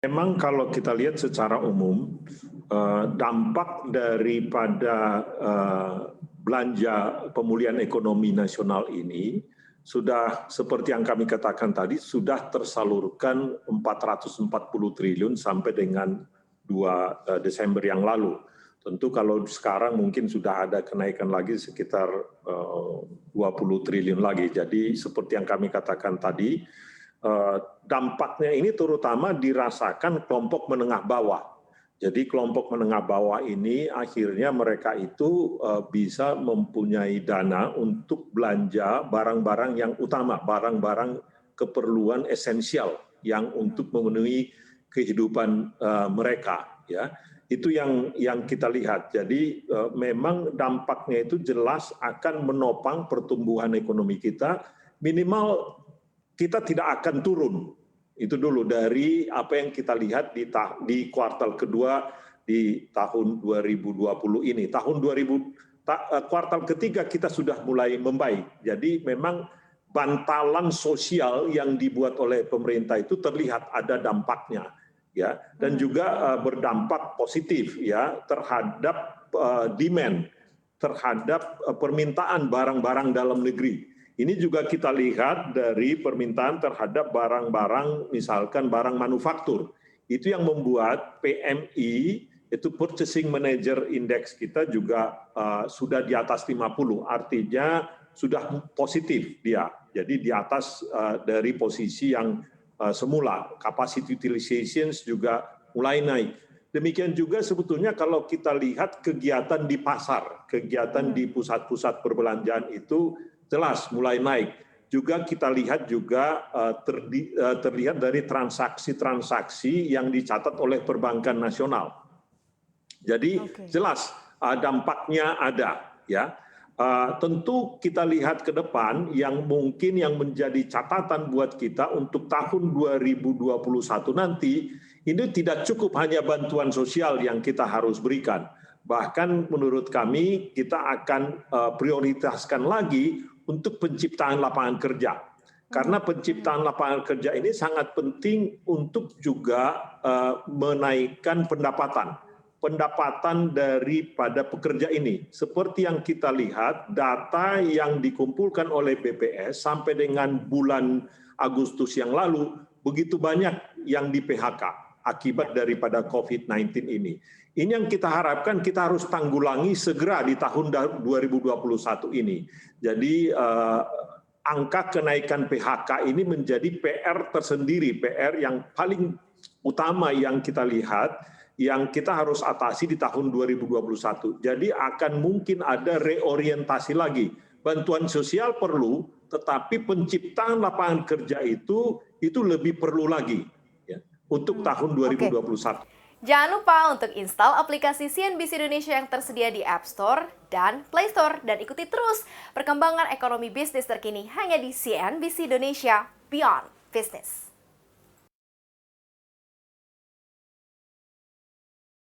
Memang kalau kita lihat secara umum, dampak daripada belanja pemulihan ekonomi nasional ini sudah seperti yang kami katakan tadi, sudah tersalurkan 440 triliun sampai dengan 2 Desember yang lalu. Tentu kalau sekarang mungkin sudah ada kenaikan lagi sekitar 20 triliun lagi. Jadi seperti yang kami katakan tadi, dampaknya ini terutama dirasakan kelompok menengah bawah. Jadi kelompok menengah bawah ini akhirnya mereka itu bisa mempunyai dana untuk belanja barang-barang yang utama, barang-barang keperluan esensial yang untuk memenuhi kehidupan mereka. Ya, itu yang kita lihat. Jadi memang dampaknya itu jelas akan menopang pertumbuhan ekonomi kita, minimal kita tidak akan turun. Itu dulu dari apa yang kita lihat di kuartal kedua di tahun 2020 ini. Kuartal ketiga kita sudah mulai membaik. Jadi memang bantalan sosial yang dibuat oleh pemerintah itu terlihat ada dampaknya, ya, dan juga berdampak positif ya terhadap demand, terhadap permintaan barang-barang dalam negeri. Ini juga kita lihat dari permintaan terhadap barang-barang, misalkan barang manufaktur. Itu yang membuat PMI, itu Purchasing Manager Index kita juga sudah di atas 50, artinya sudah positif dia. Jadi di atas dari posisi yang semula. Capacity utilization juga mulai naik. Demikian juga sebetulnya kalau kita lihat kegiatan di pasar, kegiatan di pusat-pusat perbelanjaan itu jelas mulai naik. Juga kita lihat juga terlihat dari transaksi-transaksi yang dicatat oleh perbankan nasional. Jadi jelas dampaknya ada, ya. Tentu kita lihat ke depan yang mungkin yang menjadi catatan buat kita untuk tahun 2021 nanti, ini tidak cukup hanya bantuan sosial yang kita harus berikan. Bahkan menurut kami kita akan prioritaskan lagi untuk penciptaan lapangan kerja. Karena penciptaan lapangan kerja ini sangat penting untuk juga menaikkan pendapatan daripada pekerja ini. Seperti yang kita lihat, data yang dikumpulkan oleh BPS sampai dengan bulan Agustus yang lalu, begitu banyak yang di PHK akibat daripada COVID-19 ini. Ini yang kita harapkan kita harus tanggulangi segera di tahun 2021 ini. Jadi angka kenaikan PHK ini menjadi PR tersendiri, PR yang paling utama yang kita lihat, yang kita harus atasi di tahun 2021. Jadi akan mungkin ada reorientasi lagi. Bantuan sosial perlu, tetapi penciptaan lapangan kerja itu lebih perlu lagi ya, untuk tahun 2021. Jangan lupa untuk install aplikasi CNBC Indonesia yang tersedia di App Store dan Play Store. Dan ikuti terus perkembangan ekonomi bisnis terkini hanya di CNBC Indonesia Beyond Business.